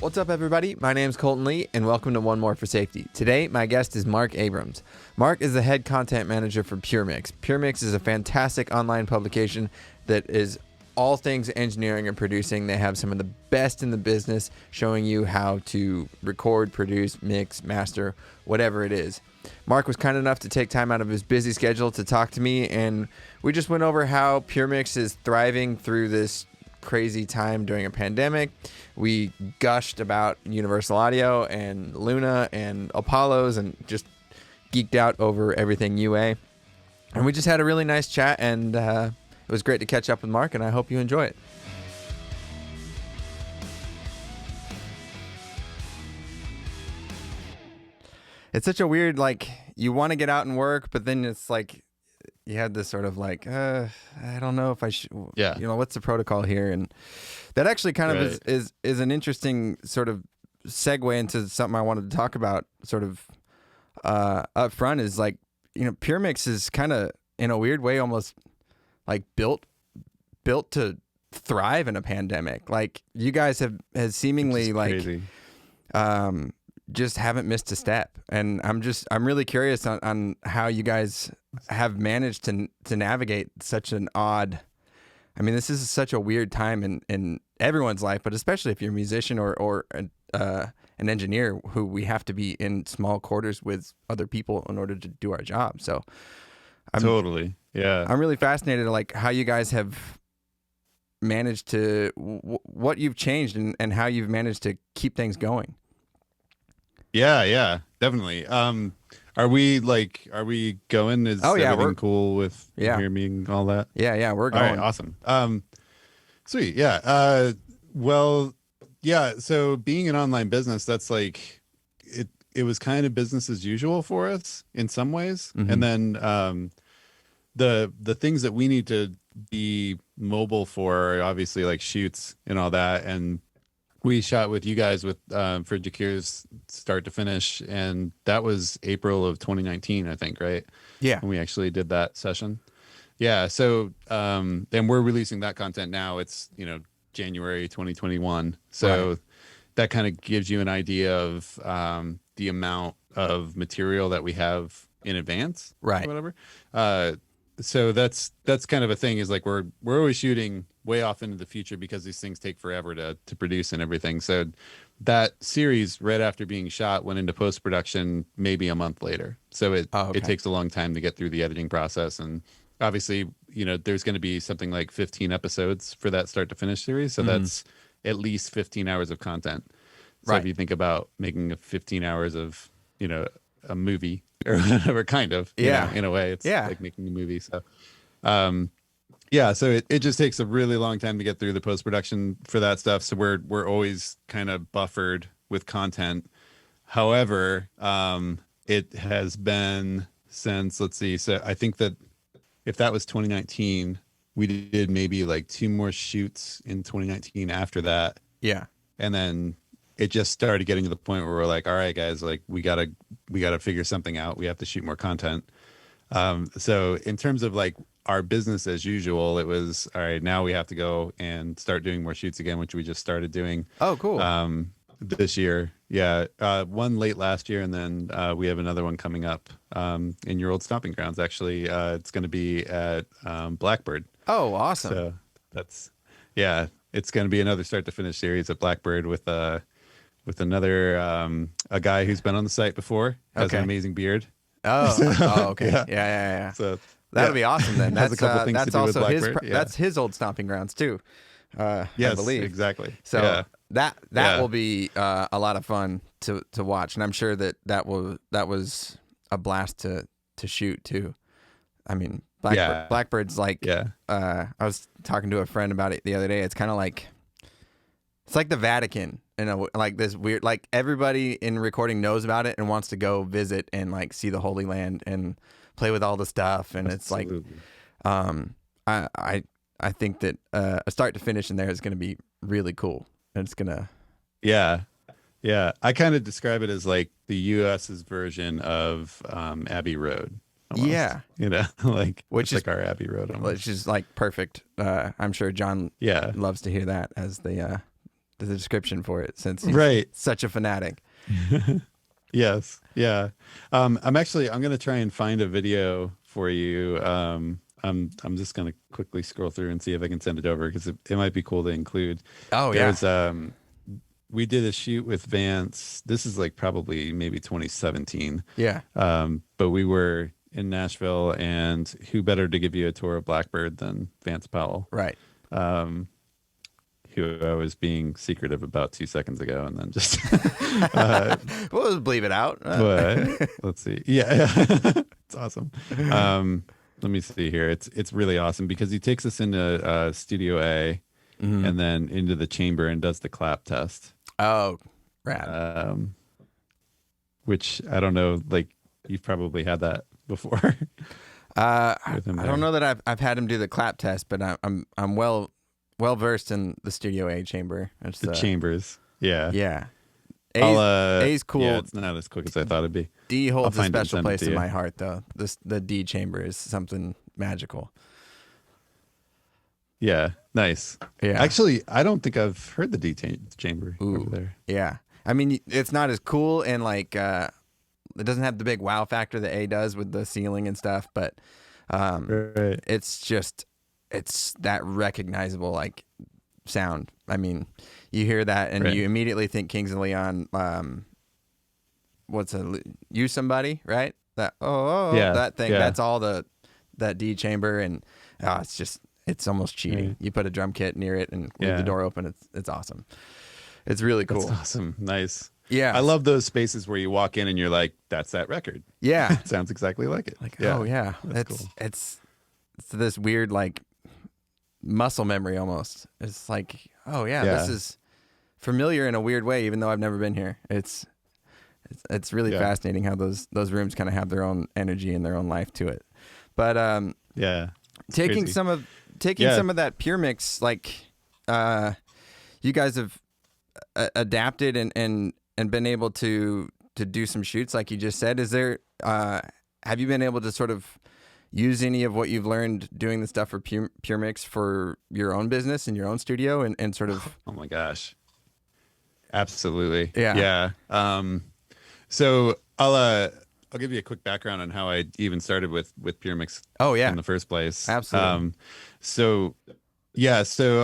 What's up, everybody? My name's Colton Lee, and welcome to One More for Safety. Today, my guest is Mark Abrams. Mark is the head content manager for Puremix. Puremix is a fantastic online publication that is all things engineering and producing. They have some of the best in the business, showing you how to record, produce, mix, master, whatever it is. Mark was kind enough to take time out of his busy schedule to talk to me, and we just went over how Puremix is thriving through this crazy time during a pandemic. We gushed about Universal Audio and Luna and Apollos and just geeked out over everything UA. And we just had a really nice chat, and it was great to catch up with Mark, and I hope you enjoy it. It's such a weird, like, you want to get out and work, but then it's like you had this sort of like, I don't know if I should, what's the protocol here? And that actually kind of is an interesting sort of segue into something I wanted to talk about sort of up front is like, Puremix is kind of in a weird way almost like built to thrive in a pandemic. Like you guys has seemingly like, just haven't missed a step. And I'm really curious on how you guys have managed to navigate such an odd, this is such a weird time in everyone's life, but especially if you're a musician or an engineer who we have to be in small quarters with other people in order to do our job. So I'm really fascinated like how you guys have managed to, what you've changed and how you've managed to keep things going. Yeah, definitely. Are we going? Is everything cool with hear me and all that? Yeah, we're going. All right, awesome. Sweet. Yeah. So being an online business, that's like it was kind of business as usual for us in some ways. Mm-hmm. And then the things that we need to be mobile for are obviously like shoots and all that. And we shot with you guys with for Jakir's start to finish, and that was April of 2019, I think, right? Yeah. When we actually did that session. Yeah. So and we're releasing that content now. It's January 2021. So that kind of gives you an idea of the amount of material that we have in advance, right? Or whatever. So that's kind of a thing, is like we're always shooting way off into the future because these things take forever to produce and everything. So that series right after being shot went into post-production maybe a month later. So it takes a long time to get through the editing process. And obviously, there's going to be something like 15 episodes for that start to finish series. So that's at least 15 hours of content. So if you think about making 15 hours of, a movie or whatever, kind of, in a way, it's like making a movie. So, so it just takes a really long time to get through the post-production for that stuff. So we're always kind of buffered with content. However, it has been since, let's see. So I think that if that was 2019, we did maybe like 2 more shoots in 2019 after that. Yeah. And then it just started getting to the point where we're like, all right, guys, like we gotta figure something out. We have to shoot more content. So in terms of like our business as usual, it was all right. Now we have to go and start doing more shoots again, which we just started doing. Oh, cool. This year, one late last year, and then we have another one coming up in your old stomping grounds. Actually, it's going to be at Blackbird. Oh, awesome. So that's it's going to be another start to finish series at Blackbird with another a guy who's been on the site before, has an amazing beard. Okay. Yeah. So that'll be awesome then. That's also that's his old stomping grounds too. Yes, I believe. Exactly. So that will be a lot of fun to watch, and I'm sure that was a blast to shoot too. Blackbird's like I was talking to a friend about it the other day. It's kind of like the Vatican, like this weird, like everybody in recording knows about it and wants to go visit and like see the Holy Land and play with all the stuff. And Absolutely. It's like, I think that a start to finish in there is going to be really cool. And it's going to. Yeah. I kind of describe it as like the US's version of Abbey Road. Almost. Yeah. Which is like our Abbey Road. Almost. Which is like perfect. I'm sure John loves to hear that as the the description for it since he's Right. such a fanatic. Yes. Yeah. I'm going to try and find a video for you. I'm just going to quickly scroll through and see if I can send it over because it might be cool to include. Oh, yeah. There's, we did a shoot with Vance. This is like probably maybe 2017. Yeah. But we were in Nashville, and who better to give you a tour of Blackbird than Vance Powell? Right. Who I was being secretive about 2 seconds ago, and then just We'll just bleep it out. but let's see. Yeah, it's awesome. Let me see here. It's really awesome because he takes us into Studio A and then into the chamber and does the clap test. Oh, rad. Which I don't know. Like you've probably had that before. I don't know that I've had him do the clap test, but I'm well versed in the Studio A chamber. It's, the chambers. Yeah. Yeah. A's cool. Yeah, it's not as quick as I thought it'd be. D holds a find it and special send it place to in you. my heart, though. The D chamber is something magical. Yeah, nice. Yeah. Actually, I don't think I've heard the D chamber Ooh. over there. Yeah. I mean, it's not as cool and like it doesn't have the big wow factor that A does with the ceiling and stuff, but Right. it's that recognizable like sound. I mean, you hear that and Right. you immediately think Kings of Leon. You Somebody, right? That Yeah, that thing. yeah. That's all that D chamber, and it's almost cheating. Right. You put a drum kit near it and leave Yeah. the door open. It's awesome. It's really cool. That's awesome. Nice. Yeah, I love those spaces where you walk in and you're like, that's that record. Yeah, It sounds exactly like it. like Yeah. oh yeah, That's it's cool. it's this weird like muscle memory almost. It's like oh yeah, Yeah. this is familiar in a weird way, even though I've never been here. It's really Yeah. fascinating how those rooms kind of have their own energy and their own life to it. But Yeah. It's taking crazy. some of Yeah. some of that Puremix, like you guys have adapted and been able to do some shoots like you just said. Is there have you been able to sort of use any of what you've learned doing the stuff for Puremix for your own business and your own studio and sort of Oh my gosh. Absolutely. Yeah. Yeah. So I'll give you a quick background on how I even started with Puremix oh yeah in the first place. Absolutely. So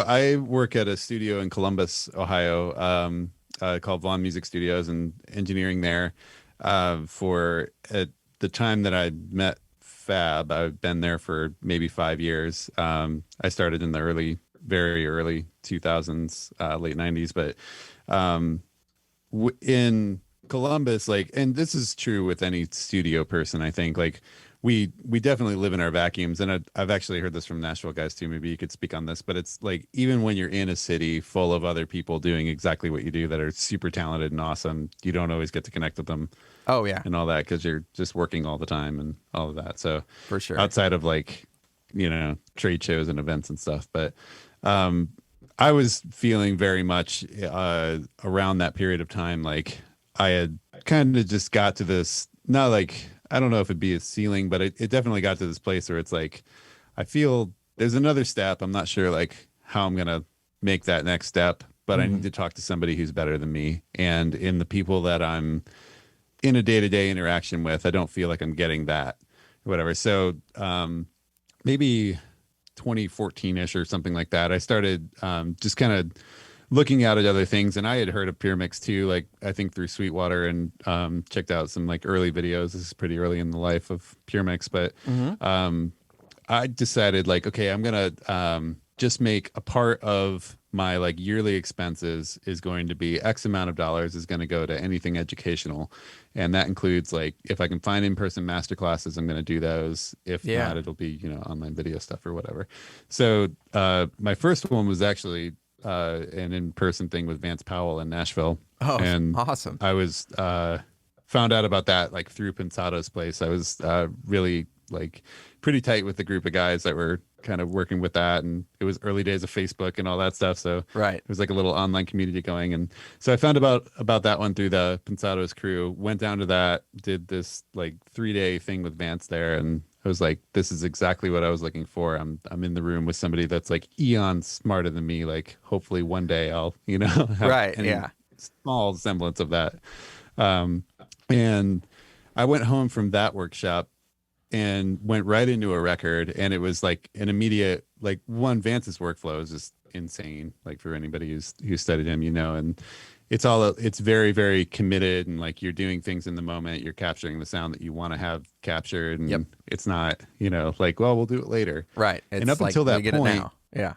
I work at a studio in Columbus, Ohio, called Vaughn Music Studios, and engineering there. For at the time that I met Fab, I've been there for maybe 5 years. I started in the very early 2000s, late 90s, but in Columbus, like, and this is true with any studio person, I think, like we definitely live in our vacuums. And I've actually heard this from Nashville guys too. Maybe you could speak on this, but it's like, even when you're in a city full of other people doing exactly what you do that are super talented and awesome, you don't always get to connect with them oh yeah and all that because you're just working all the time and all of that. So for sure. outside of like, trade shows and events and stuff. But I was feeling very much around that period of time, like I had kind of just got to this, not like, I don't know if it'd be a ceiling, but it definitely got to this place where it's like, I feel there's another step. I'm not sure like how I'm going to make that next step, but I need to talk to somebody who's better than me. And in the people that I'm in a day-to-day interaction with, I don't feel like I'm getting that or whatever. So maybe 2014-ish or something like that, I started just kind of looking out at other things, and I had heard of Puremix too, like I think through Sweetwater, and checked out some like early videos. This is pretty early in the life of Puremix, but I decided like, okay, I'm gonna just make a part of my like yearly expenses is going to be X amount of dollars is going to go to anything educational, and that includes like if I can find in-person master classes, I'm going to do those. If not, it'll be online video stuff or whatever. So my first one was actually an in-person thing with Vance Powell in Nashville. Oh, and awesome. I was found out about that like through Pensado's place. I was really like pretty tight with the group of guys that were kind of working with that, and it was early days of Facebook and all that stuff, so right, it was like a little online community going. And so I found about that one through the Pensado's crew, went down to that, did this like 3-day thing with Vance there, and I was like, this is exactly what I was looking for. I'm in the room with somebody that's like eons smarter than me. Like hopefully one day I'll, have Right. any Yeah. small semblance of that. Um, and I went home from that workshop and went right into a record, and it was like an immediate, like, one, Vance's workflow is just insane, like for anybody who's studied him, and it's very, very committed, and like you're doing things in the moment, you're capturing the sound that you want to have captured, and Yep. it's not like, well, we'll do it later. Right. And It's up like until we that get it point, now. Yeah.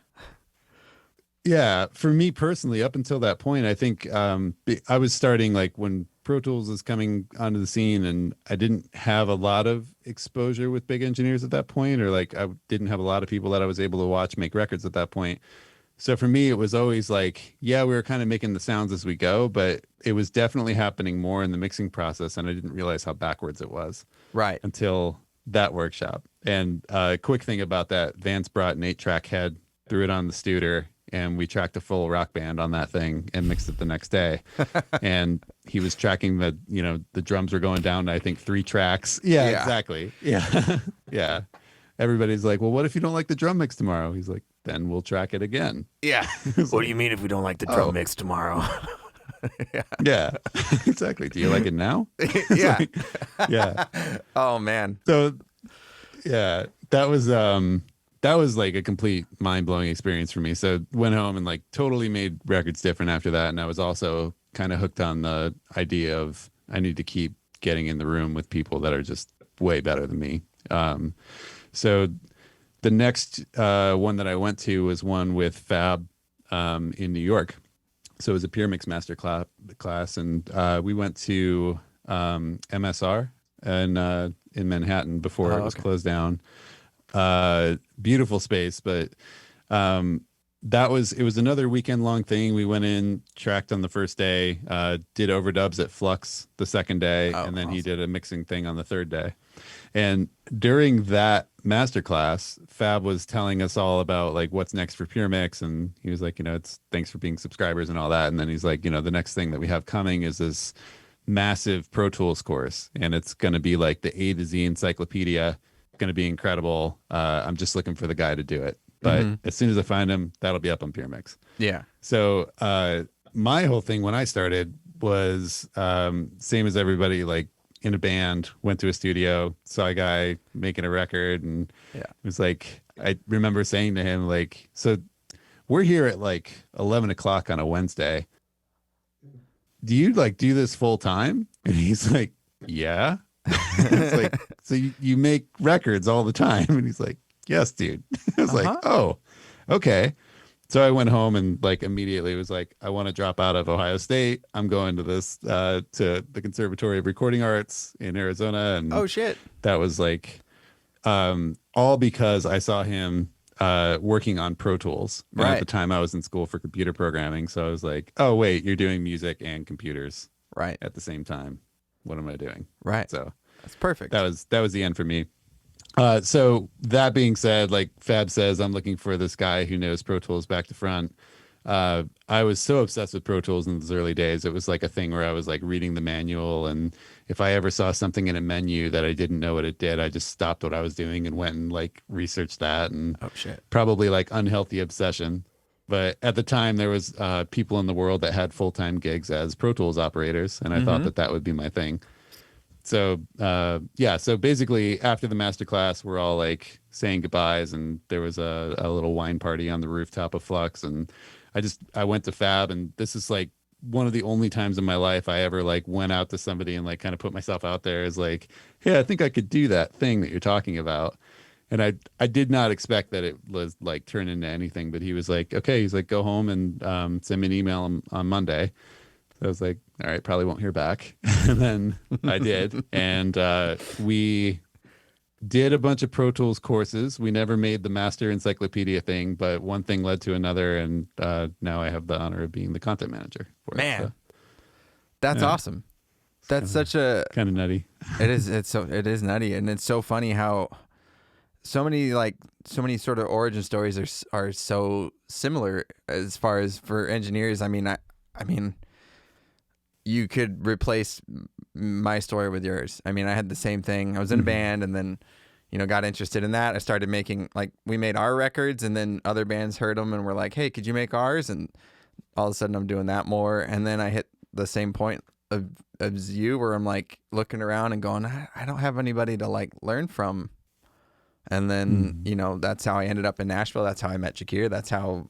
yeah, for me personally, up until that point, I think I was starting like when Pro Tools was coming onto the scene, and I didn't have a lot of exposure with big engineers at that point, or like I didn't have a lot of people that I was able to watch make records at that point. So for me, it was always like, yeah, we were kind of making the sounds as we go, but it was definitely happening more in the mixing process, and I didn't realize how backwards it was Right. until that workshop. And a quick thing about that, Vance brought an 8-track head, threw it on the Studer, and we tracked a full rock band on that thing and mixed it the next day. And he was tracking the drums were going down to, I think, 3 tracks. Yeah, Yeah. exactly. Yeah. Yeah. Everybody's like, well, what if you don't like the drum mix tomorrow? He's like, then we'll track it again. Yeah. What do you mean if we don't like the drum mix tomorrow? Yeah, exactly. Do you like it now? Yeah. Like, yeah. Oh man. So yeah, that was like a complete mind-blowing experience for me. So went home and like totally made records different after that. And I was also kind of hooked on the idea of I need to keep getting in the room with people that are just way better than me. So the next one that I went to was one with Fab in New York. So it was a Puremix master class, and we went to MSR in Manhattan before it was closed down. Beautiful space, but it was another weekend long thing. We went in, tracked on the first day, did overdubs at Flux the second day, and then he did a mixing thing on the third day. And during that masterclass, Fab was telling us all about like what's next for Puremix, and he was like, it's thanks for being subscribers and all that. And then he's like, the next thing that we have coming is this massive Pro Tools course, and it's going to be like the A to Z encyclopedia. Going to be incredible. I'm just looking for the guy to do it. But as soon as I find him, that'll be up on Puremix. Yeah. So my whole thing when I started was same as everybody, like in a band, went to a studio, saw a guy making a record, and it was like, I remember saying to him, like, so we're here at like 11 o'clock on a Wednesday. Do you like do this full time? And he's like, yeah. It's like, so you make records all the time? And he's like, yes, dude. I was like, oh, okay. So I went home and like immediately was like, I want to drop out of Ohio State. I'm going to this to the Conservatory of Recording Arts in Arizona. And oh shit, that was like all because I saw him working on Pro Tools. And at the time I was in school for computer programming. So I was like, oh wait, you're doing music and computers at the same time. What am I doing? Right. So that's perfect. That was the end for me. So that being said, like Fab says, I'm looking for this guy who knows Pro Tools back to front. I was so obsessed with Pro Tools in those early days. It was like a thing where I was like reading the manual, and if I ever saw something in a menu that I didn't know what it did, I just stopped what I was doing and went and like researched that. And probably like unhealthy obsession. But at the time, there was people in the world that had full-time gigs as Pro Tools operators, and I thought that would be my thing. So so basically after the masterclass, we're all like saying goodbyes, and there was a little wine party on the rooftop of Flux, and I went to Fab, and this is like one of the only times in my life I ever like went out to somebody and like kind of put myself out there as like, hey, I think I could do that thing that you're talking about. And I did not expect that it was like turn into anything, but he was like, okay, he's like, go home and send me an email on Monday. So I was like, all right, probably won't hear back. And then I did. And we did a bunch of Pro Tools courses. We never made the master encyclopedia thing, but one thing led to another. And now I have the honor of being the content manager for it. So, that's awesome. That's such a kind of nutty. It is nutty. And it's so funny how so many sort of origin stories are so similar as far as for engineers. I mean, you could replace my story with yours. I mean, I had the same thing. I was in a band, and then, got interested in that. I started making, like, we made our records, and then other bands heard them and were like, hey, could you make ours? And all of a sudden I'm doing that more. And then I hit the same point as you, where I'm like looking around and going, I don't have anybody to like learn from. And then, that's how I ended up in Nashville. That's how I met Jakir. That's how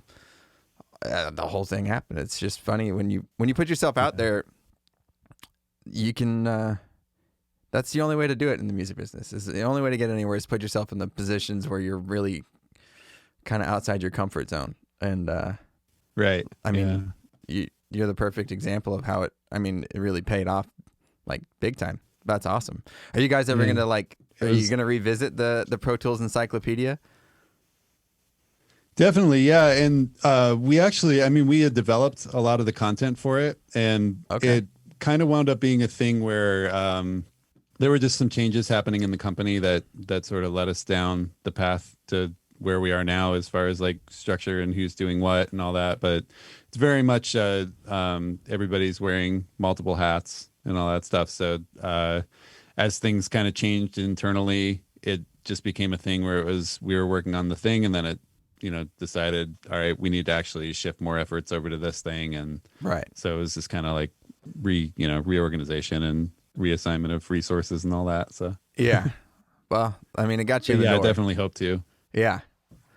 the whole thing happened. It's just funny when you put yourself out there, you can, that's the only way to do it in the music business. Is the only way to get anywhere is put yourself in the positions where you're really kind of outside your comfort zone. And, right. I mean, you're the perfect example of how it really paid off like big time. That's awesome. Are you guys ever going to you going to revisit the Pro Tools Encyclopedia? Definitely. Yeah. And, we had developed a lot of the content for it, and it kind of wound up being a thing where, there were just some changes happening in the company that sort of led us down the path to where we are now, as far as like structure and who's doing what and all that. But it's very much everybody's wearing multiple hats and all that stuff. So as things kind of changed internally, it just became a thing where we were working on the thing, and then it decided, all right, we need to actually shift more efforts over to this thing. And so it was just kind of like reorganization and reassignment of resources and all that. So yeah, well, I mean, it got you in the door. door. I definitely hope to. Yeah.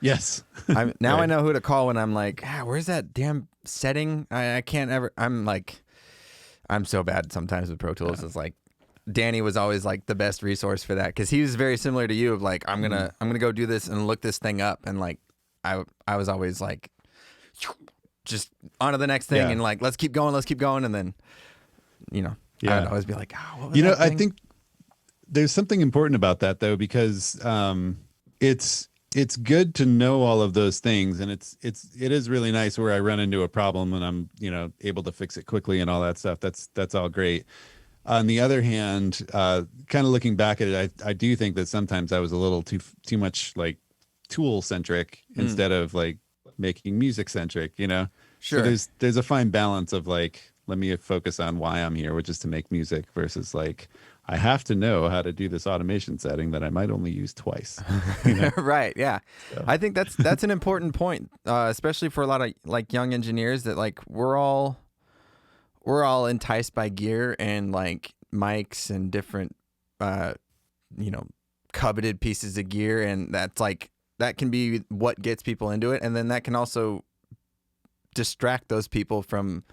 Yes. Now right. I know who to call when I'm like, where's that damn setting? I can't ever. I'm so bad sometimes with Pro Tools. It's like Danny was always like the best resource for that, because he was very similar to you of like, I'm gonna go do this and look this thing up, and like I was always like just on to the next thing, and like let's keep going, and then I'd always be like, what was that thing? I think there's something important about that though, because it's good to know all of those things, and it is really nice where I run into a problem and I'm able to fix it quickly and all that stuff. That's all great. On the other hand, kind of looking back at it, I do think that sometimes I was a little too much like tool centric instead of like making music centric. Sure. So there's a fine balance of like, let me focus on why I'm here, which is to make music, versus like, I have to know how to do this automation setting that I might only use twice. Right. Yeah. So. I think that's an important point, especially for a lot of like young engineers, that like we're all enticed by gear and like mics and different, coveted pieces of gear. And that's like, that can be what gets people into it. And then that can also distract those people from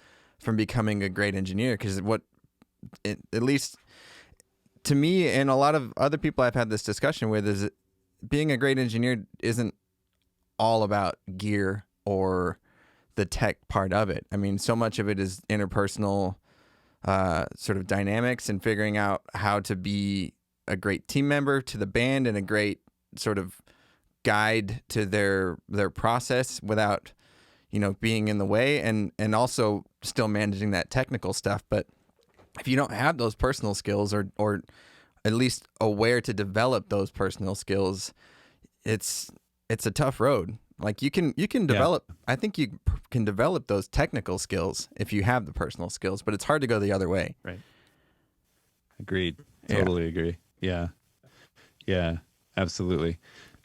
becoming a great engineer. Because at least to me and a lot of other people I've had this discussion with, is being a great engineer isn't all about gear or the tech part of it. I mean, so much of it is interpersonal sort of dynamics and figuring out how to be a great team member to the band and a great sort of guide to their process without being in the way, and also still managing that technical stuff. But if you don't have those personal skills, or at least aware to develop those personal skills, it's a tough road. Like you can develop, I think you can develop those technical skills if you have the personal skills, but it's hard to go the other way. Right. Agreed. Totally agree. Yeah. Yeah, absolutely.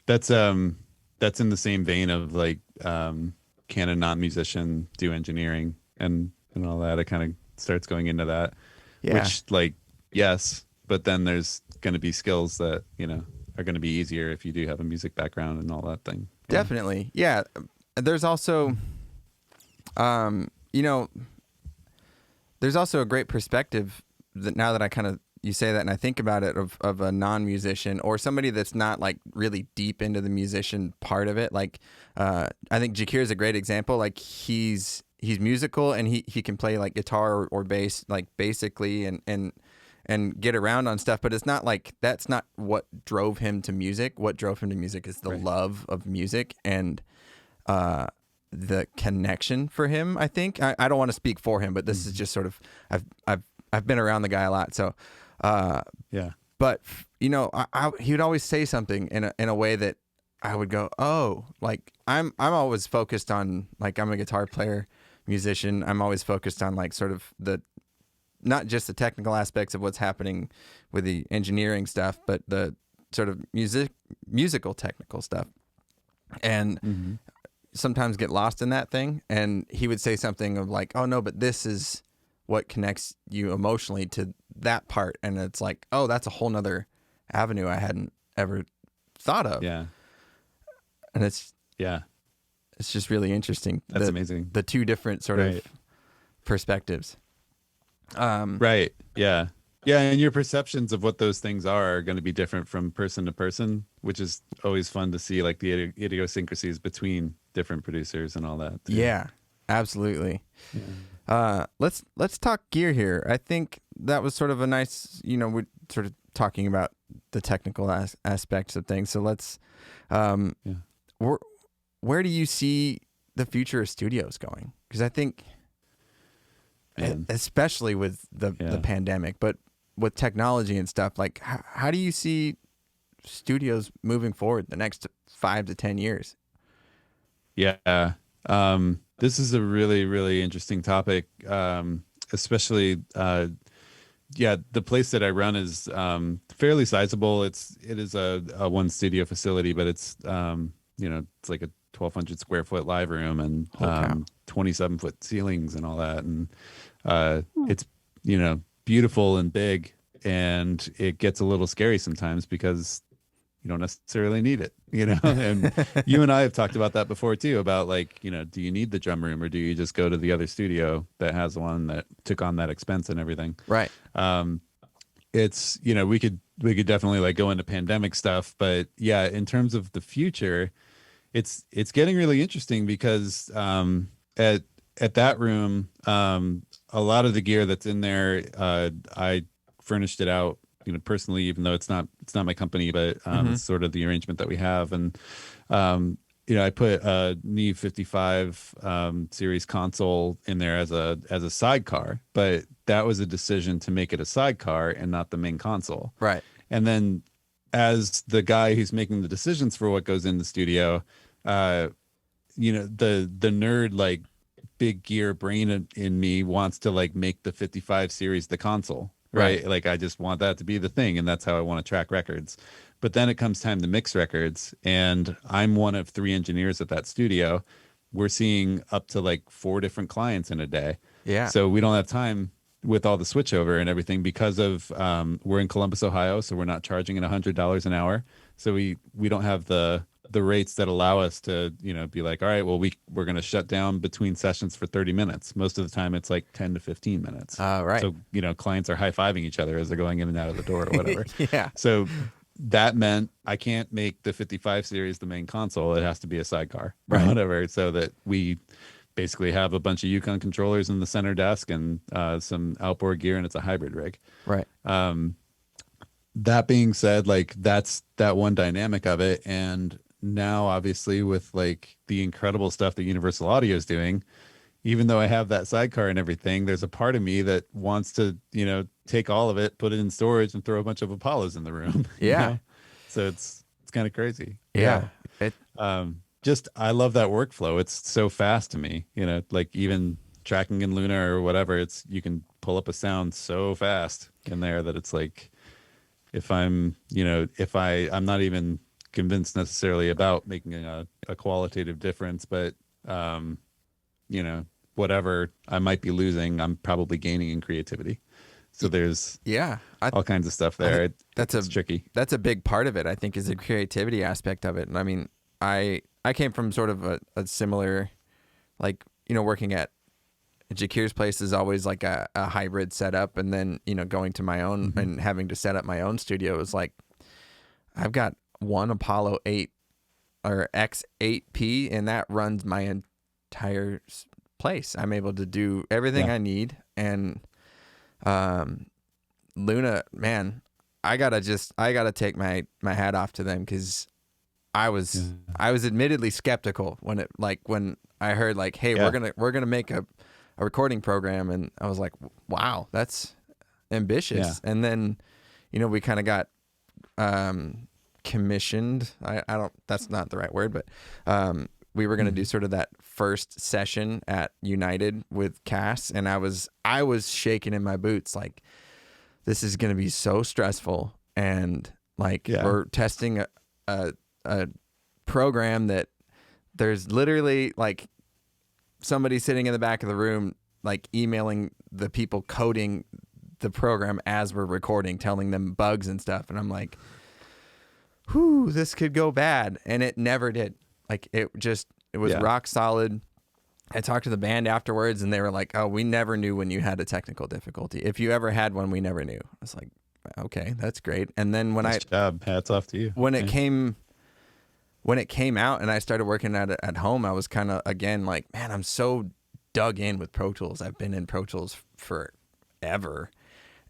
That's in the same vein of like, can a non-musician do engineering and all that? It kind of starts going into that, which like, yes, but then there's going to be skills that, are going to be easier if you do have a music background and all that thing. Definitely. Yeah. There's also, there's also a great perspective that now that you say that and I think about it, of a non-musician or somebody that's not like really deep into the musician part of it. Like, I think Jakir is a great example. Like he's musical and he can play like guitar or bass, like basically, and get around on stuff, but it's not like, that's not what drove him to music. What drove him to music is the love of music and, the connection for him. I think I don't want to speak for him, but this is just sort of, I've been around the guy a lot. So, but he would always say something in a way that I would go, oh, like I'm always focused on, like, I'm a guitar player, musician. I'm always focused on like sort of not just the technical aspects of what's happening with the engineering stuff, but the sort of musical technical stuff, and sometimes get lost in that thing. And he would say something of like, "Oh no, but this is what connects you emotionally to that part," and it's like, "Oh, that's a whole nother avenue I hadn't ever thought of." Yeah. And it's just really interesting. That's amazing. The two different sort of perspectives. Right. Yeah. Yeah. And your perceptions of what those things are going to be different from person to person, which is always fun to see, like the idiosyncrasies between different producers and all that too. Yeah, absolutely. Yeah. Let's talk gear here. I think that was sort of a nice, we're sort of talking about the technical aspects of things. So let's, where do you see the future of studios going? Because I think, especially with the pandemic, but with technology and stuff, like how do you see studios moving forward the next 5 to 10 years? Yeah. This is a really, really interesting topic. Especially, the place that I run is fairly sizable. It is a one studio facility, but it's it's like a 1,200 square foot live room and 27-foot ceilings and all that, and it's beautiful and big, and it gets a little scary sometimes because you don't necessarily need it, and you and I have talked about that before too, about like, do you need the drum room, or do you just go to the other studio that has one that took on that expense and everything? Right. It's, we could definitely like go into pandemic stuff, but yeah, in terms of the future, it's getting really interesting because at that room, a lot of the gear that's in there, I furnished it out, personally, even though it's not my company, but it's sort of the arrangement that we have. And I put a Neve 55 series console in there as a sidecar, but that was a decision to make it a sidecar and not the main console. Right. And then as the guy who's making the decisions for what goes in the studio, the nerd, like, big gear brain in me wants to like make the 55 series the console, right? Like I just want that to be the thing, and that's how I want to track records. But then it comes time to mix records, and I'm one of 3 engineers at that studio. We're seeing up to like 4 different clients in a day. Yeah. So we don't have time with all the switchover and everything because of we're in Columbus, Ohio, so we're not charging at $100 an hour. So we don't have the rates that allow us to, be like, all right, well, we're going to shut down between sessions for 30 minutes. Most of the time it's like 10 to 15 minutes. Right. So, clients are high-fiving each other as they're going in and out of the door or whatever. Yeah. So that meant I can't make the 55 series the main console. It has to be a sidecar or whatever, so that we basically have a bunch of Yukon controllers in the center desk and some outboard gear, and it's a hybrid rig. Right. That being said, like that's that one dynamic of it. And now obviously with like the incredible stuff that Universal Audio is doing, even though I have that sidecar and everything, there's a part of me that wants to, take all of it, put it in storage, and throw a bunch of Apollos in the room. Yeah. So it's kind of crazy. Yeah. I love that workflow. It's so fast to me, like even tracking in Luna or whatever, you can pull up a sound so fast in there that it's like, if I'm not even convinced necessarily about making a qualitative difference, but whatever I might be losing, I'm probably gaining in creativity. So there's all kinds of stuff there. It's tricky. That's a big part of it, I think, is the creativity aspect of it. And I mean, I came from sort of a similar, like, working at Jakir's place is always like a hybrid setup, and then going to my own and having to set up my own studio is like, I've got one Apollo 8 or X8P, and that runs my entire place. I'm able to do everything I need. And Luna, man, I gotta take my hat off to them, because I was admittedly skeptical when I heard like, hey, we're gonna make a recording program, and I was like, wow, that's ambitious. And then we kind of got commissioned. I don't, that's not the right word, but we were going to do sort of that first session at United with Cass, and I was shaking in my boots, like, this is going to be so stressful, and Like Yeah. we're testing a program that there's literally like somebody sitting in the back of the room, like emailing the people coding the program as we're recording, telling them bugs and stuff. And I'm like, whew, this could go bad. And it never did. Like it was rock solid. I talked to the band afterwards and they were like, oh, we never knew when you had a technical difficulty. If you ever had one, we never knew. I was like, okay, that's great. And then when Nice job. Hats off to you. when it came out and I started working at home, I was kind of, again, like, man, I'm so dug in with Pro Tools. I've been in Pro Tools forever.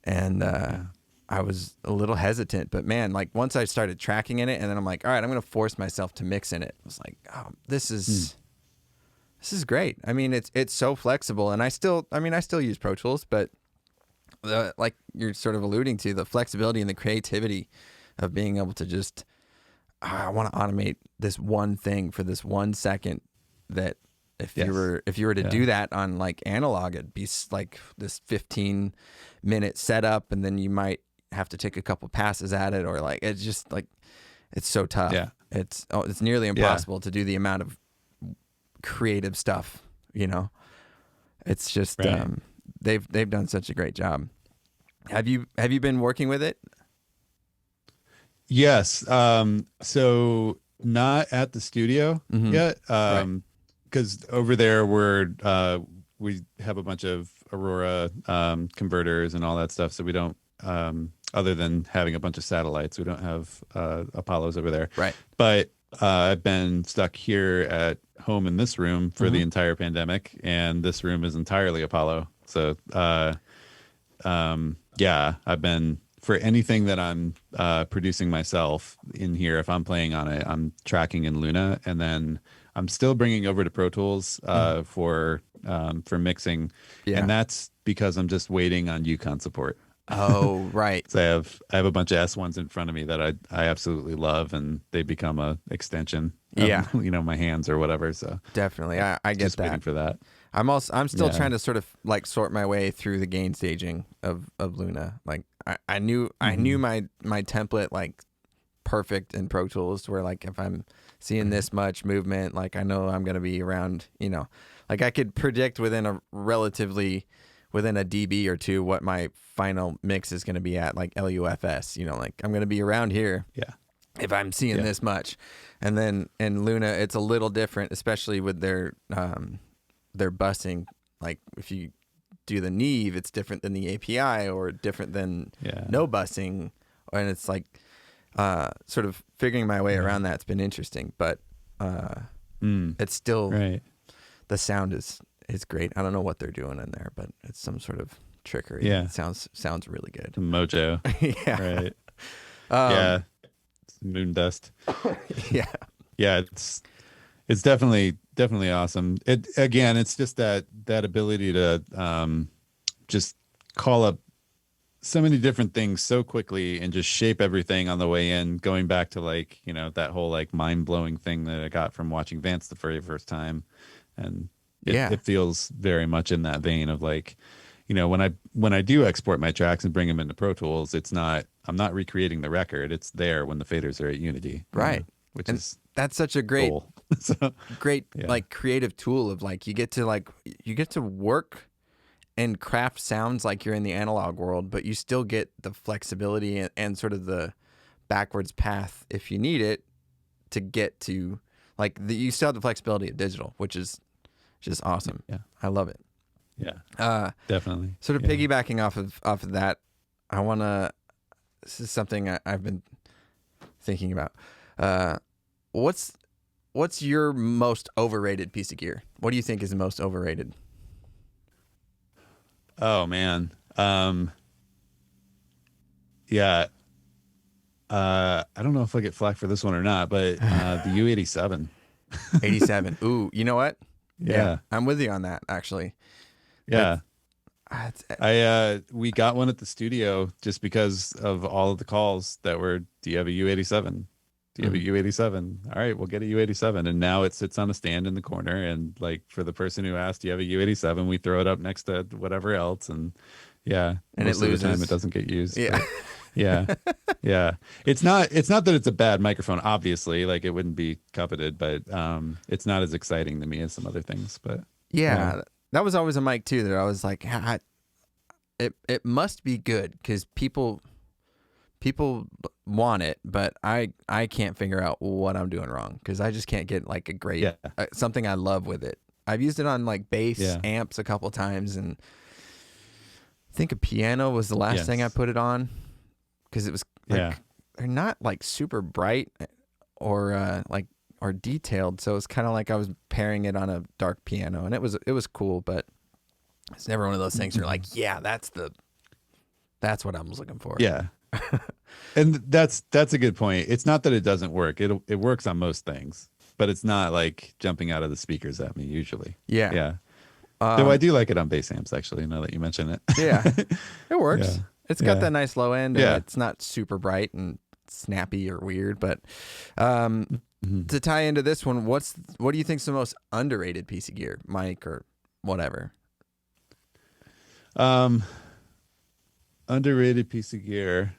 And I was a little hesitant, but man, like once I started tracking in it and then I'm like, all right, I'm going to force myself to mix in it. I was like, oh, this is great. I mean, it's so flexible and I still use Pro Tools, but like you're sort of alluding to, the flexibility and the creativity of being able to just, I want to automate this one thing for this 1 second, that if you were to do that on like analog, it'd be like this 15-minute setup and then you might have to take a couple passes at it, or like it's just like it's so tough. Yeah. It's nearly impossible to do the amount of creative stuff, you know. It's just they've done such a great job. Have you been working with it? Yes. So not at the studio yet. Because over there we have a bunch of Aurora converters and all that stuff. So we don't, other than having a bunch of satellites, we don't have Apollos over there. Right. But I've been stuck here at home in this room for the entire pandemic, and this room is entirely Apollo. So I've been, for anything that I'm producing myself in here, if I'm playing on it, I'm tracking in Luna, and then I'm still bringing over to Pro Tools for mixing, and that's because I'm just waiting on Yukon support. Oh, right. So I have a bunch of S1s in front of me that I absolutely love, and they become a extension of, my hands or whatever. So definitely, I get just that. waiting for that. I'm still trying to sort of like sort my way through the gain staging of Luna. Like I knew my template like perfect in Pro Tools, where like if I'm seeing this much movement, like I know I'm gonna be around, like I could predict within a dB or two what my final mix is gonna be at, like LUFS, like I'm gonna be around here. Yeah. If I'm seeing this much. And then in Luna it's a little different, especially with their busing. Like if you do the Neve, it's different than the API or different than no busing. And it's like sort of figuring my way around that's been interesting. But it's still the sound is great. I don't know what they're doing in there, but it's some sort of trickery. Yeah. It sounds really good. Mojo. Yeah. Right. Moon dust. Yeah. Yeah, it's definitely awesome. It's just that ability to just call up so many different things so quickly and just shape everything on the way in, going back to like, that whole like mind-blowing thing that I got from watching Vance the very first time. And it feels very much in that vein of like, when I do export my tracks and bring them into Pro Tools, I'm not recreating the record. It's there when the faders are at Unity. Right. Which and is that's such a great cool. great like creative tool of like you get to work and craft sounds like you're in the analog world, but you still get the flexibility and sort of the backwards path if you need it to get to like you still have the flexibility of digital, which is just awesome. Yeah. I love it. Yeah. Definitely. Sort of piggybacking off of that, this is something I've been thinking about. What's your most overrated piece of gear? What do you think is the most overrated? Oh man. I don't know if I get flack for this one or not, but the U87. 87. Ooh, you know what? Yeah. I'm with you on that actually. Yeah. We got one at the studio just because of all of the calls that were, do you have a U87? Do you have a U87? All right, we'll get a U87. And now it sits on a stand in the corner. And like for the person who asked, do you have a U87? We throw it up next to whatever else. And yeah, and most it loses. of the time it doesn't get used. Yeah. Yeah. Yeah. It's not that it's a bad microphone, obviously, like it wouldn't be coveted, but it's not as exciting to me as some other things. But yeah. Yeah, that was always a mic too that I was like, it must be good because people want it, but I can't figure out what I'm doing wrong because I just can't get like a great Yeah. something I love with it. I've used it on like bass Yeah. amps a couple times, and I think a piano was the last thing I Yes. put it on because it was like Yeah. they're not like super bright or like or detailed, so it's kind of like I was pairing it on a dark piano, and it was cool, but it's never one of those things where you're like, yeah, that's what I was looking for. Yeah. And that's a good point. It's not that it doesn't work. It works on most things, but it's not like jumping out of the speakers at me usually. Yeah. Yeah. Though I do like it on bass amps, actually, now that you mention it. Yeah, it works. Yeah. It's got that nice low end, and Yeah. it's not super bright and snappy or weird. But Mhm. to tie into this one, what do you think's the most underrated piece of gear, mic or whatever? Underrated piece of gear.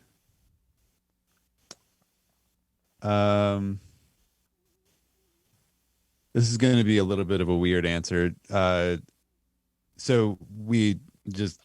This is going to be a little bit of a weird answer. So we just,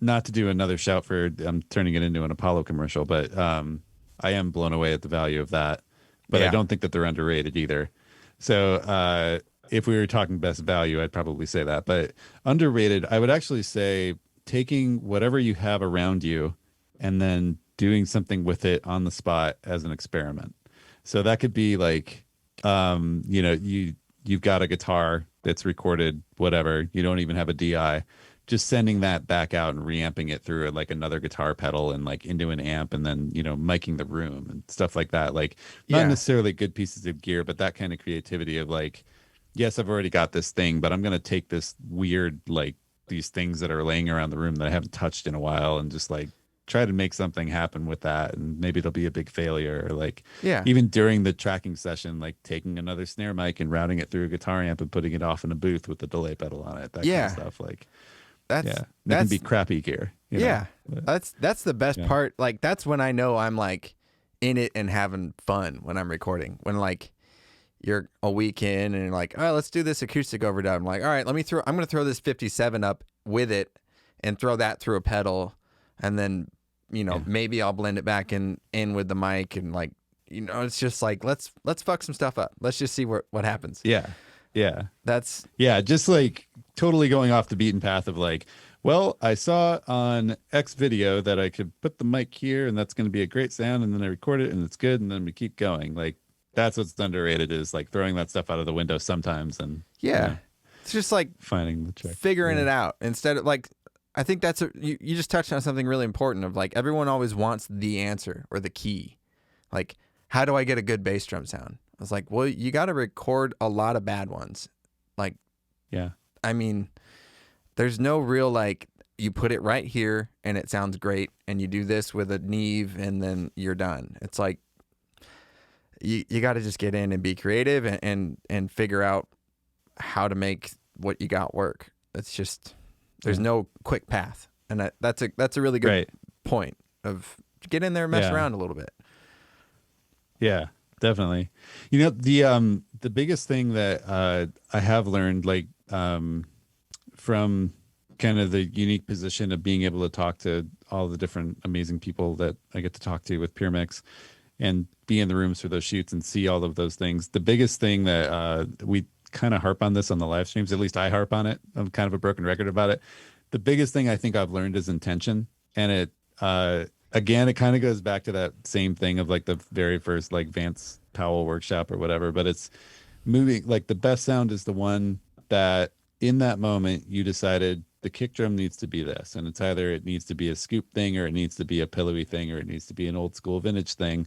not to do another shout for, I'm turning it into an Apollo commercial, but I am blown away at the value of that. But I Yeah. don't think that they're underrated either. So if we were talking best value, I'd probably say that. But underrated, I would actually say taking whatever you have around you and then doing something with it on the spot as an experiment. So that could be like, you've got a guitar that's recorded, whatever, you don't even have a DI, just sending that back out and reamping it through like another guitar pedal and like into an amp, and then miking the room and stuff like that. Like not necessarily good pieces of gear, but that kind of creativity of like, yes, I've already got this thing, but I'm going to take this weird, like these things that are laying around the room that I haven't touched in a while and just like try to make something happen with that. And maybe it'll be a big failure, or like even during the tracking session, like taking another snare mic and routing it through a guitar amp and putting it off in a booth with the delay pedal on it, that kind of stuff. Like that can be crappy gear. That's the best part. Like that's when I know I'm like in it and having fun when I'm recording. When like you're a week in and you're like, all right, let's do this acoustic overdub. I'm like, all right, I'm going to throw this 57 up with it and throw that through a pedal. And then, maybe I'll blend it back in with the mic, and like, it's just like, let's fuck some stuff up. Let's just see what happens. Yeah. That's just like totally going off the beaten path of like, well, I saw on X video that I could put the mic here and that's going to be a great sound. And then I record it and it's good. And then we keep going. Like, that's what's underrated, is like throwing that stuff out of the window sometimes. And it's just like finding the trick, figuring it out instead of like, I think that's you just touched on something really important of like, everyone always wants the answer or the key. Like, how do I get a good bass drum sound? I was like, well, you got to record a lot of bad ones. Like, I mean, there's no real, like, you put it right here and it sounds great, and you do this with a Neve and then you're done. It's like, you got to just get in and be creative and figure out how to make what you got work. It's just, there's no quick path. And that's a really good point of get in there and mess around a little bit. Yeah, definitely. The biggest thing that I have learned, like from kind of the unique position of being able to talk to all the different amazing people that I get to talk to with Puremix and be in the rooms for those shoots and see all of those things. The biggest thing that we kind of harp on this on the live streams, at least I harp on it. I'm kind of a broken record about it. The biggest thing I think I've learned is intention. And it, again, it kind of goes back to that same thing of like the very first like Vance Powell workshop or whatever, but it's moving. Like the best sound is the one that in that moment you decided the kick drum needs to be this, and it's either it needs to be a scoop thing or it needs to be a pillowy thing or it needs to be an old school vintage thing.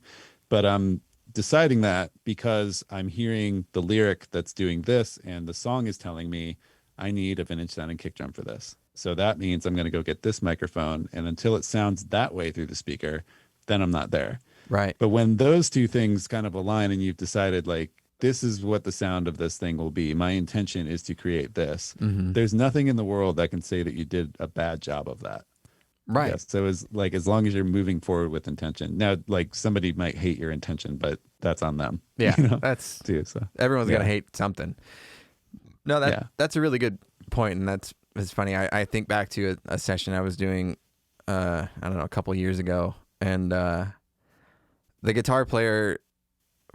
But I'm deciding that because I'm hearing the lyric that's doing this and the song is telling me I need a vintage sounding kick drum for this. So that means I'm going to go get this microphone, and until it sounds that way through the speaker, then I'm not there. Right. But when those two things kind of align and you've decided like, this is what the sound of this thing will be, my intention is to create this. There's nothing in the world that can say that you did a bad job of that. Right. Yes. So as like as long as you're moving forward with intention. Now, like somebody might hate your intention, but that's on them. Yeah. You know, That's too. So everyone's gonna yeah, hate something. No, yeah, that's a really good point, and it's funny. I think back to a session I was doing, I don't know, a couple years ago, and the guitar player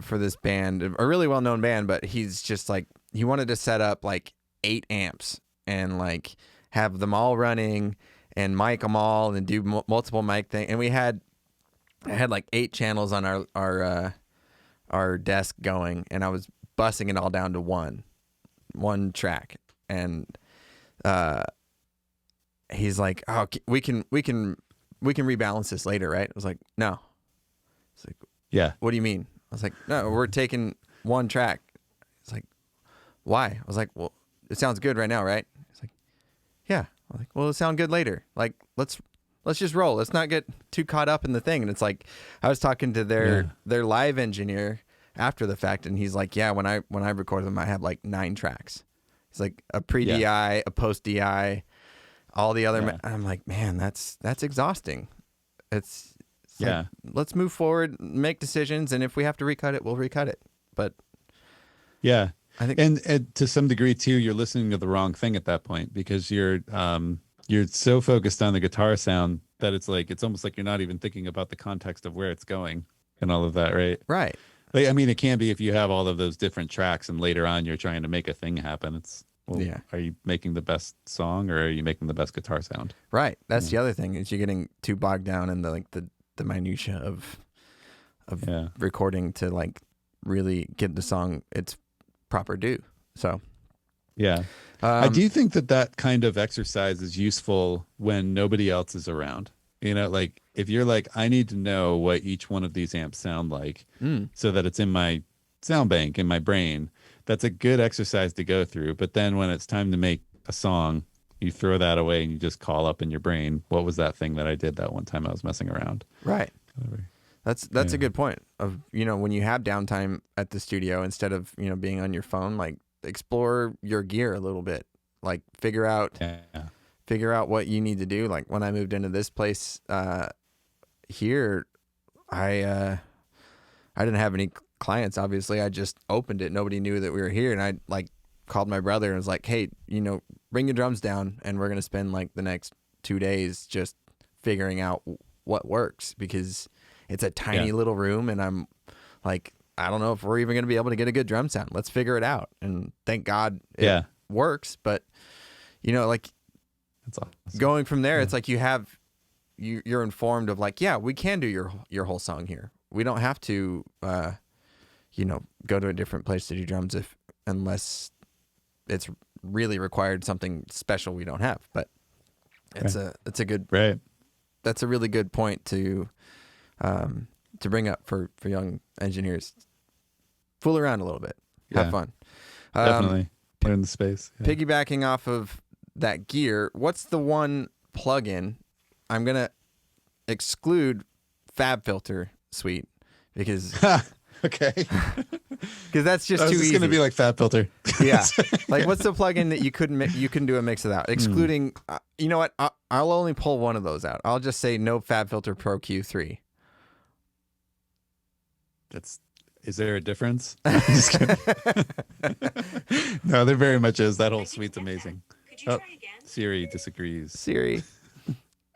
for this band, a really well known band, but he's just like he wanted to set up like 8 amps and like have them all running and mic them all and do multiple mic thing. And I had like 8 channels on our desk going, and I was bussing it all down to one track. And he's like, "Oh, we can rebalance this later, right?" I was like, "No." It's like, yeah, "What do you mean?" I was like, "No, we're taking one track." It's like, "Why?" I was like, "Well, it sounds good right now, right?" It's like, "Yeah." I was like, "Well, it'll sound good later. Like, let's just roll. Let's not get too caught up in the thing." And it's like, I was talking to their live engineer after the fact, and he's like, "Yeah, when I record them, I have like 9 tracks. It's like a pre-DI, a post-DI, all the other." Yeah. I'm like, "Man, that's exhausting." It's yeah, like, let's move forward, make decisions, and if we have to recut it, we'll recut it. But yeah. I think, And to some degree too, you're listening to the wrong thing at that point because you're so focused on the guitar sound that it's like it's almost like you're not even thinking about the context of where it's going and all of that, right? right, Like, I mean, it can be if you have all of those different tracks and later on you're trying to make a thing happen. It's well, yeah, are you making the best song or are you making the best guitar sound? right. That's the other thing is you're getting too bogged down in the minutia of Yeah. recording to like really give the song its proper due. So Yeah. I do think that that kind of exercise is useful when nobody else is around. You know, like if you're like, I need to know what each one of these amps sound like so that it's in my sound bank in my brain. That's a good exercise to go through. But then when it's time to make a song, you throw that away and you just call up in your brain, what was that thing that I did that one time I was messing around? right. Whatever. That's a good point of, when you have downtime at the studio, instead of, being on your phone, like explore your gear a little bit, like figure out what you need to do. Like when I moved into this place here, I didn't have any clients, obviously. I just opened it. Nobody knew that we were here. And I like called my brother and was like, "Hey, bring your drums down and we're going to spend like the next 2 days just figuring out what works," because it's a tiny little room, and I'm like, I don't know if we're even going to be able to get a good drum sound. Let's figure it out. And thank God it works. But, like That's awesome. going from there, it's like you're informed of like, yeah, we can do your whole song here. We don't have to, go to a different place to do drums unless it's really required something special we don't have. But it's a good, Right. that's a really good point to bring up for young engineers. Fool around a little bit, have fun. Definitely. Learn the space. Yeah. Piggybacking off of that gear, what's the one plugin? I'm gonna exclude FabFilter Suite because Okay. that's just I was too just easy. gonna be like FabFilter. Yeah. Like, what's the plugin that you couldn't do a mix without? Excluding, you know what? I'll only pull one of those out. I'll just say no FabFilter Pro Q3. Is there a difference? Just kidding. No, there very much is. That whole suite's amazing. Could you try again? Siri disagrees. Siri.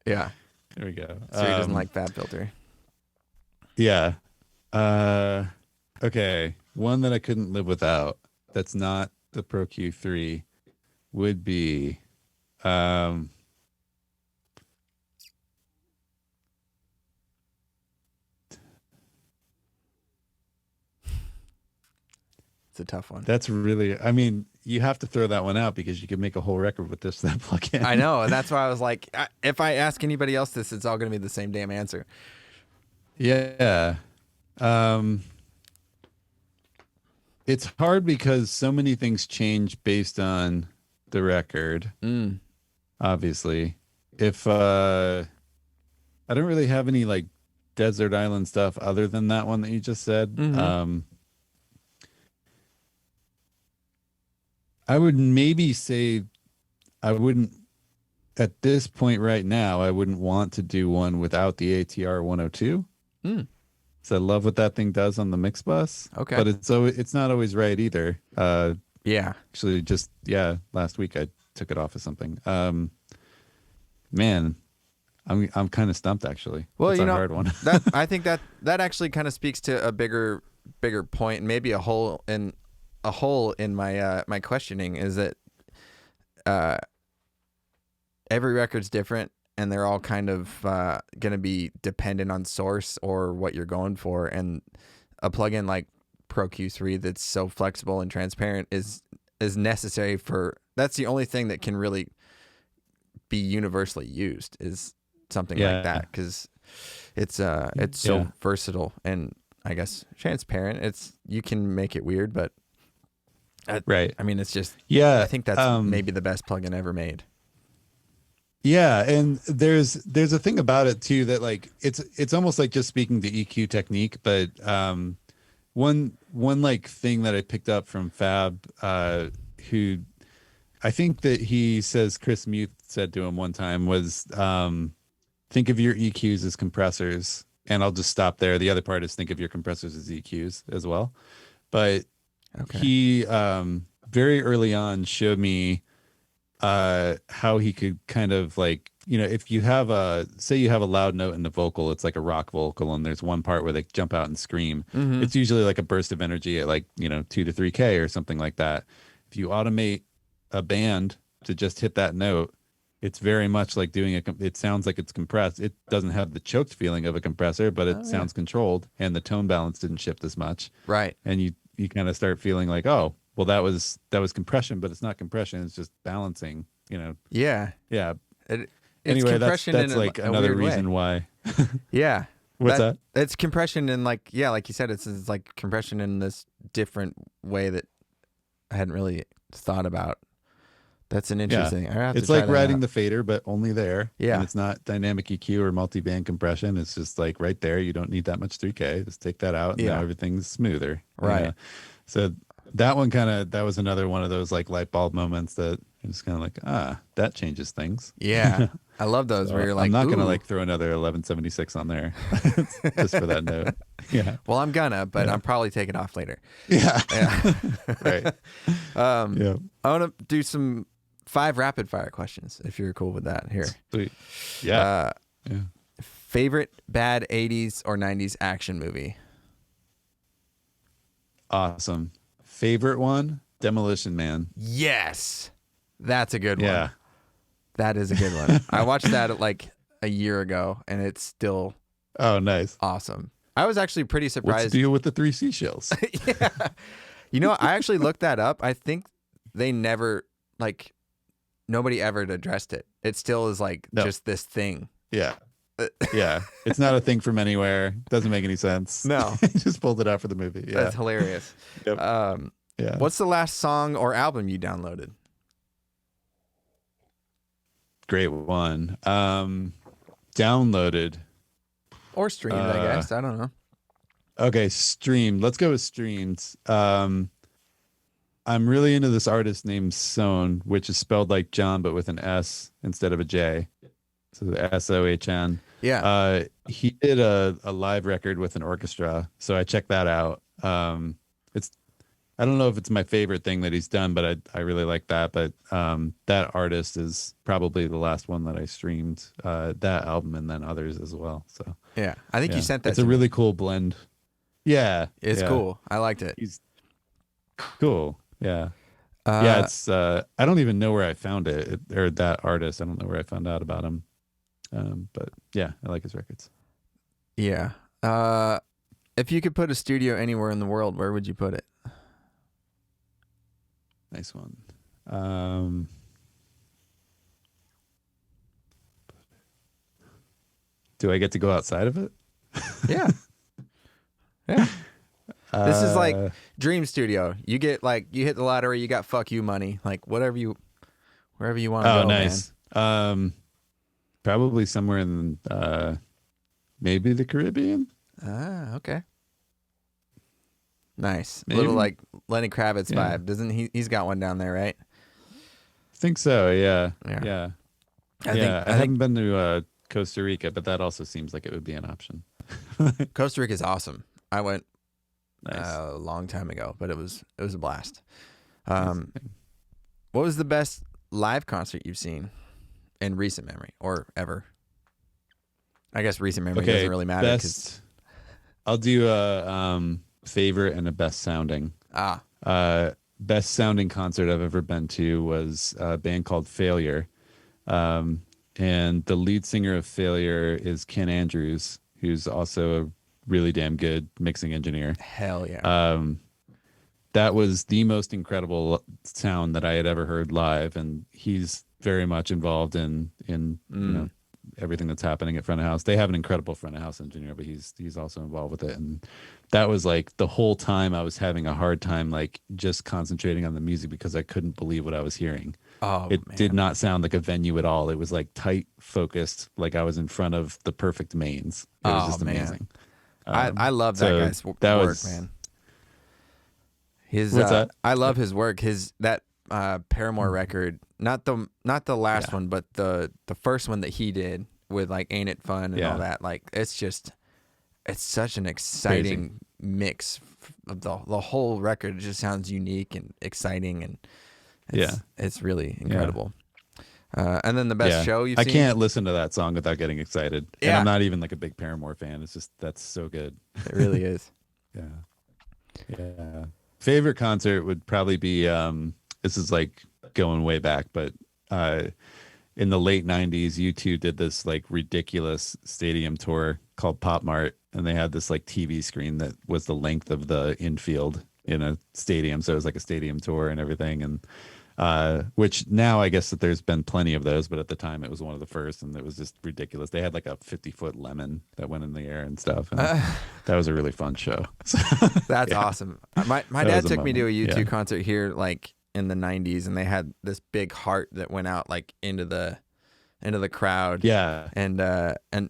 Yeah. There we go. Siri doesn't like FabFilter. Yeah. Okay. One that I couldn't live without that's not the Pro Q3 would be It's a tough one. that's really, I mean, you have to throw that one out because you could make a whole record with this that plugin. I know, and that's why I was like, if I ask anybody else this, it's all going to be the same damn answer. Yeah. It's hard because so many things change based on the record. Obviously. If I don't really have any like desert island stuff other than that one that you just said. I would maybe say I wouldn't at this point right now, I wouldn't want to do one without the ATR 102. Mm, So I love what that thing does on the mix bus. okay. But it's not always right either. Yeah. Actually, just last week I took it off of something. Man, I'm kind of stumped actually. Well, It's a hard one. that I think that actually kind of speaks to a bigger point, and maybe a hole in my my questioning is that every record's different, and they're all kind of going to be dependent on source or what you're going for. And a plugin like Pro Q3 that's so flexible and transparent is necessary for. That's the only thing that can really be universally used is something like that, because it's so versatile and I guess transparent. You can make it weird, but right. I mean, it's just I think that's maybe the best plugin ever made. Yeah, and there's a thing about it too that like it's almost like just speaking to EQ technique, but one like thing that I picked up from Fab, who I think that he says Chris Muth said to him one time was think of your EQs as compressors, and I'll just stop there. The other part is think of your compressors as EQs as well. But he very early on showed me how he could kind of like, if you have say you have a loud note in the vocal, it's like a rock vocal, and there's one part where they jump out and scream. Mm-hmm. It's usually like a burst of energy at like 2 to 3K or something like that. If you automate a band to just hit that note, it's very much like doing it sounds like it's compressed. It doesn't have the choked feeling of a compressor, but it sounds controlled, and the tone balance didn't shift as much. Right. And you kind of start feeling like, oh, well, that was compression, but it's not compression. It's just balancing, Yeah. Yeah. Anyway, that's like another reason why. Yeah. What's that? It's compression in like you said, it's like compression in this different way that I hadn't really thought about. That's an interesting. It's like riding the fader, but only there. Yeah. And it's not dynamic EQ or multi-band compression. It's just like right there. You don't need that much 3K. Just take that out, and now everything's smoother. Right. So that one that was another one of those like light bulb moments that it's kind of like, that changes things. Yeah. I love those where you're like, I'm not going to like throw another 1176 on there just for that note. Yeah. Well, I'm gonna, but I'm probably taking off later. Yeah. Right. I want to do some 5 rapid fire questions if you're cool with that here. Sweet. Yeah. Favorite bad 80s or 90s action movie? Awesome. Favorite one? Demolition Man. Yes. That's a good one. Yeah. That is a good one. I watched that like a year ago, and it's still awesome. I was actually pretty surprised. What's the deal with the 3 seashells? Yeah. I actually looked that up. I think they never, like, nobody ever addressed it. It still is like just this thing. Yeah. Yeah. It's not a thing from anywhere. Doesn't make any sense. No. Just pulled it out for the movie. Yeah. That's hilarious. Yep. Yeah. What's the last song or album you downloaded? Great one. Downloaded. Or streamed, I guess. I don't know. Okay, streamed. Let's go with streamed. I'm really into this artist named Sohn, which is spelled like John, but with an S instead of a J. So Sohn. Yeah. He did a live record with an orchestra, so I checked that out. I don't know if it's my favorite thing that he's done, but I really like that. But that artist is probably the last one that I streamed, that album, and then others as well. So yeah, I think you sent that. It's a really cool blend. Yeah, it's cool. I liked it. He's cool. Yeah. It's I don't even know where I found it, or that artist. I don't know where I found out about him. But yeah, I like his records. Yeah. If you could put a studio anywhere in the world, where would you put it? Nice one. Do I get to go outside of it? Yeah. Yeah. This is like dream studio. You get like, you hit the lottery, you got fuck you money, like wherever you want to go. Oh, nice. Man. Probably somewhere in maybe the Caribbean. Okay. Nice. Maybe. Little like Lenny Kravitz vibe. Doesn't he's got one down there, right? I think so, yeah. I I think haven't been to Costa Rica, but that also seems like it would be an option. Costa Rica is awesome. I went Nice. a long time ago, but it was a blast. Nice. What was the best live concert you've seen in recent memory or ever? I guess recent memory doesn't really matter. Best. I'll do a favorite and a best sounding. Best sounding concert I've ever been to was a band called Failure. And the lead singer of Failure is Ken Andrews, who's also a really damn good mixing engineer. Hell yeah. That was the most incredible sound that I had ever heard live, and he's very much involved in you know, everything that's happening at front of house. They have an incredible front of house engineer, but he's also involved with it. And that was like the whole time I was having a hard time, like just concentrating on the music because I couldn't believe what I was hearing. It did not sound like a venue at all. It was like tight focused, like I was in front of the perfect mains. It was just amazing. I love that guy's work, man. What's that? I love his work. That Paramore record, not the last one, but the first one that he did with like Ain't It Fun and all that. Like it's such an exciting mix of the whole record. It just sounds unique and exciting, and it's really incredible. And then the best show you've seen? I can't listen to that song without getting excited. And I'm not even like a big Paramore fan. It's just, that's so good. It really is. Yeah. Favorite concert would probably be, this is like going way back, but in the late 90s, U2 did this like ridiculous stadium tour called Pop Mart. And they had this like TV screen that was the length of the infield in a stadium. So it was like a stadium tour and everything. And which now I guess that there's been plenty of those, but at the time it was one of the first, and it was just ridiculous. They had like a 50-foot lemon that went in the air and stuff. And that was a really fun show. That's awesome. My dad took me to a U2 concert here like in the 90s, and they had this big heart that went out like into the crowd. Yeah. And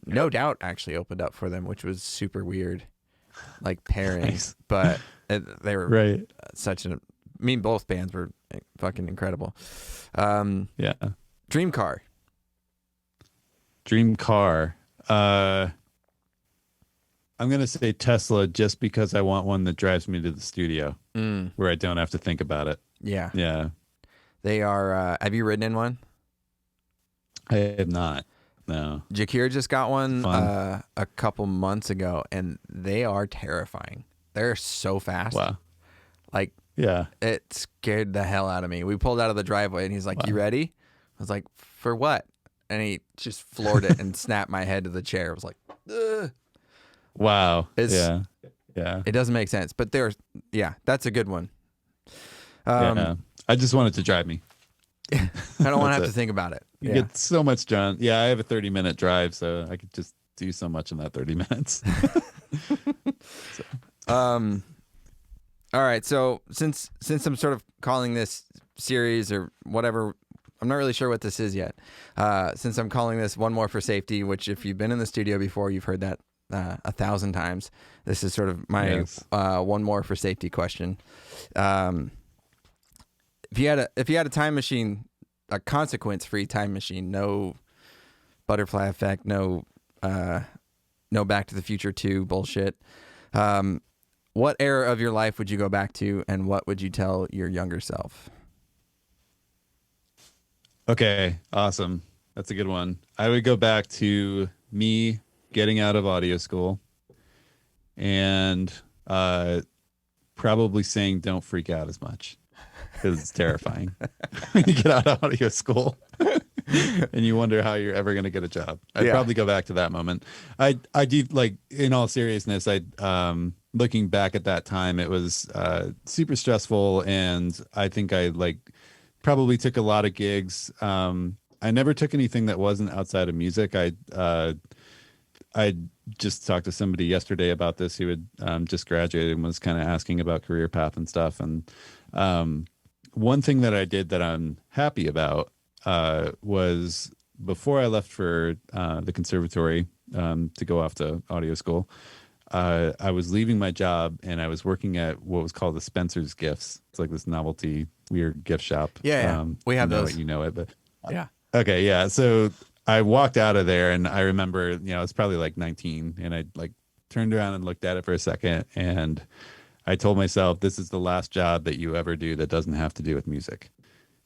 No Doubt actually opened up for them, which was super weird, like pairing. Nice. But they were both bands were fucking incredible. Dream car. I'm gonna say Tesla, just because I want one that drives me to the studio where I don't have to think about it. Yeah. They are. Have you ridden in one? I have not. No. Jakir just got one a couple months ago, and they are terrifying. They're so fast. Wow. Like, it scared the hell out of me. We pulled out of the driveway, and he's like, "You ready?" I was like, "For what?" And he just floored it and snapped my head to the chair. I was like, ugh. Wow. Yeah. It doesn't make sense, but that's a good one. I just want it to drive me. I don't want to have to think about it. You get so much done. Yeah, I have a 30-minute drive, so I could just do so much in that 30 minutes. All right, so since I'm sort of calling this series or whatever, I'm not really sure what this is yet. Since I'm calling this One More for Safety, which if you've been in the studio before, you've heard that 1,000 times. This is sort of my one more for safety question. If you had a time machine, a consequence-free time machine, no butterfly effect, no Back to the Future 2 bullshit. What era of your life would you go back to, and what would you tell your younger self? Okay, awesome. That's a good one. I would go back to me getting out of audio school and probably saying don't freak out as much, because it's terrifying when you get out of audio school and you wonder how you're ever going to get a job. I'd probably go back to that moment. I do, like, in all seriousness, looking back at that time, it was super stressful, and I think I probably took a lot of gigs. I never took anything that wasn't outside of music. I just talked to somebody yesterday about this who had just graduated and was kind of asking about career path and stuff. And one thing that I did that I'm happy about was, before I left for the conservatory to go off to audio school, I was leaving my job and I was working at what was called the Spencer's Gifts. It's like this novelty weird gift shop. We have those. You know it, but Okay, yeah. So I walked out of there and I remember, I was probably like 19 and I like turned around and looked at it for a second and I told myself this is the last job that you ever do that doesn't have to do with music.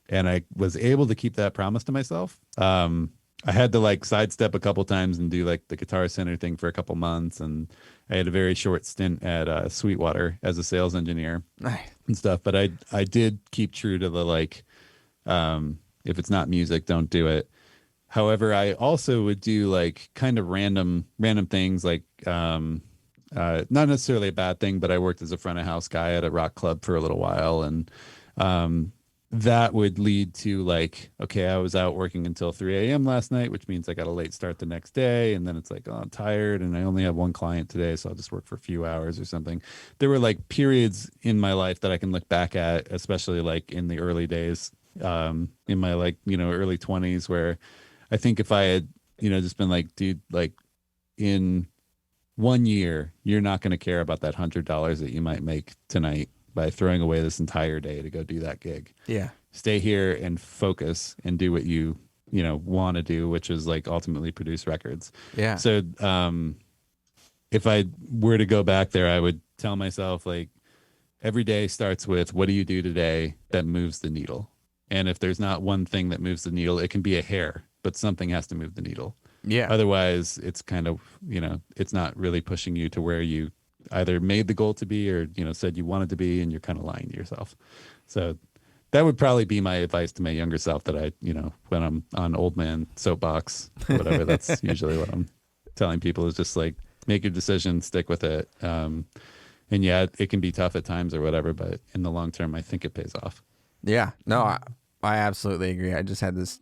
And I was able to keep that promise to myself. I had to like sidestep a couple times and do like the Guitar Center thing for a couple months, and I had a very short stint at Sweetwater as a sales engineer Nice. and stuff. But I did keep true to the like, if it's not music, don't do it. However, I also would do like kind of random things like not necessarily a bad thing, but I worked as a front of house guy at a rock club for a little while, and um, that would lead to like, okay, I was out working until 3 a.m. last night, which means I got a late start the next day, and then it's like, oh, I'm tired, and I only have one client today, so I'll just work for a few hours or something. There were like periods in my life that I can look back at, especially like in the early days, in my like early 20s, where I think if I had just been like, dude, like in 1 year, you're not going to care about that $100 that you might make tonight by throwing away this entire day to go do that gig. Yeah. Stay here and focus and do what you want to do, which is like ultimately produce records. Yeah. So if I were to go back there, I would tell myself like every day starts with what do you do today that moves the needle? And if there's not one thing that moves the needle, it can be a hair, but something has to move the needle. Yeah. Otherwise, it's kind of, it's not really pushing you to where you either made the goal to be or, said you wanted to be, and you're kind of lying to yourself. So that would probably be my advice to my younger self that I, when I'm on old man soapbox or whatever, that's usually what I'm telling people is just like, make your decision, stick with it. And yeah, it can be tough at times or whatever, but in the long term, I think it pays off. Yeah. No, I absolutely agree. I just had this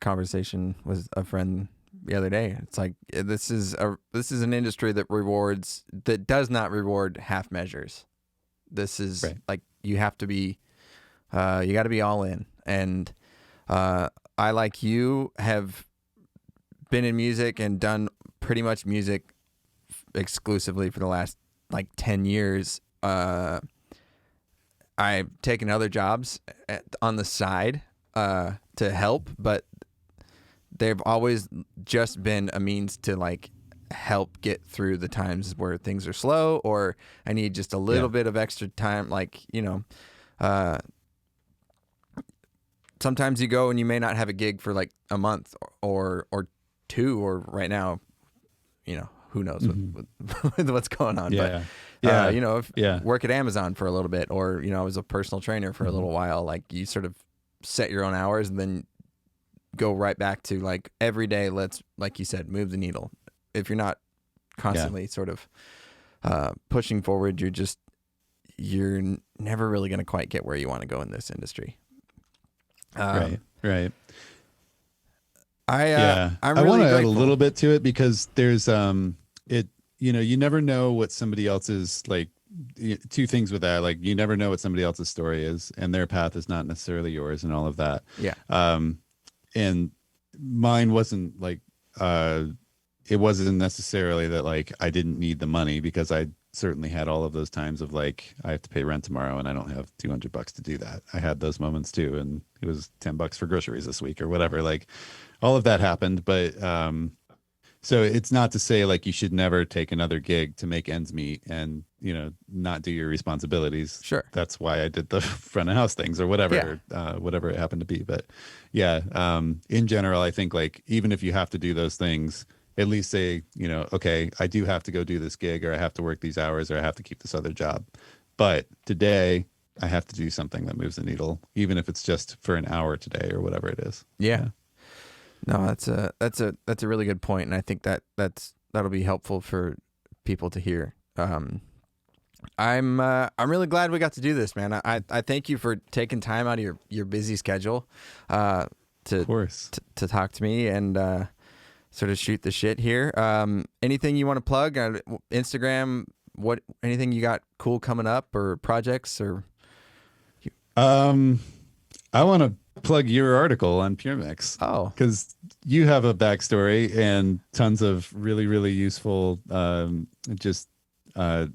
conversation with a friend the other day. It's like this is an industry that does not reward half measures. This is right. Like you have to be you got to be all in. And I, like you, have been in music and done pretty much music exclusively for the last like 10 years. I've taken other jobs on the side to help, but they've always just been a means to like help get through the times where things are slow, or I need just a little bit of extra time. Like, sometimes you go and you may not have a gig for like a month or two, or right now, who knows with what's going on. Yeah. But work at Amazon for a little bit, or, I was a personal trainer for a little while. Like you sort of set your own hours and then go right back to like every day. Let's, like you said, move the needle. If you're not constantly sort of pushing forward, you're never really going to quite get where you want to go in this industry. Right. I'm I really want to add a grateful. little bit to it because there's you never know what somebody else's like two things with that. Like you never know what somebody else's story is, and their path is not necessarily yours, and all of that. Yeah. And mine wasn't like it wasn't necessarily that like I didn't need the money, because I certainly had all of those times of like I have to pay rent tomorrow and I don't have $200 to do that. I had those moments too, and it was $10 for groceries this week or whatever. Like all of that happened, but so it's not to say like you should never take another gig to make ends meet and not do your responsibilities. Sure. That's why I did the front of house things or whatever, whatever it happened to be. But yeah, in general, I think like even if you have to do those things, at least say, okay, I do have to go do this gig, or I have to work these hours, or I have to keep this other job. But today I have to do something that moves the needle, even if it's just for an hour today or whatever it is. Yeah. No, that's a really good point, and I think that'll be helpful for people to hear. I'm really glad we got to do this, man. I thank you for taking time out of your busy schedule to talk to me and sort of shoot the shit here. Anything you want to plug? Instagram? Anything you got cool coming up, or projects, or? I want to plug your article on Puremix. Oh, because you have a backstory and tons of really, really useful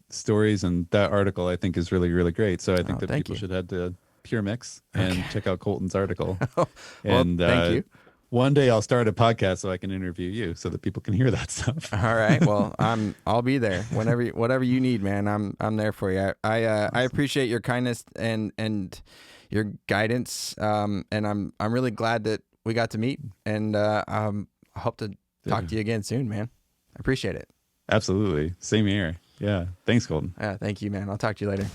stories, and that article I think is really, really great. So I think that people should head to Puremix and check out Colton's article. Well, thank you. one day I'll start a podcast so I can interview you so that people can hear that stuff. All right. Well, I'll be there whenever whatever you need, man. I'm there for you. I appreciate your kindness and your guidance. And I'm really glad that we got to meet, and I hope to talk to you again soon, man. I appreciate it. Absolutely. Same here. Yeah. Thanks, Colton. Yeah, thank you, man. I'll talk to you later.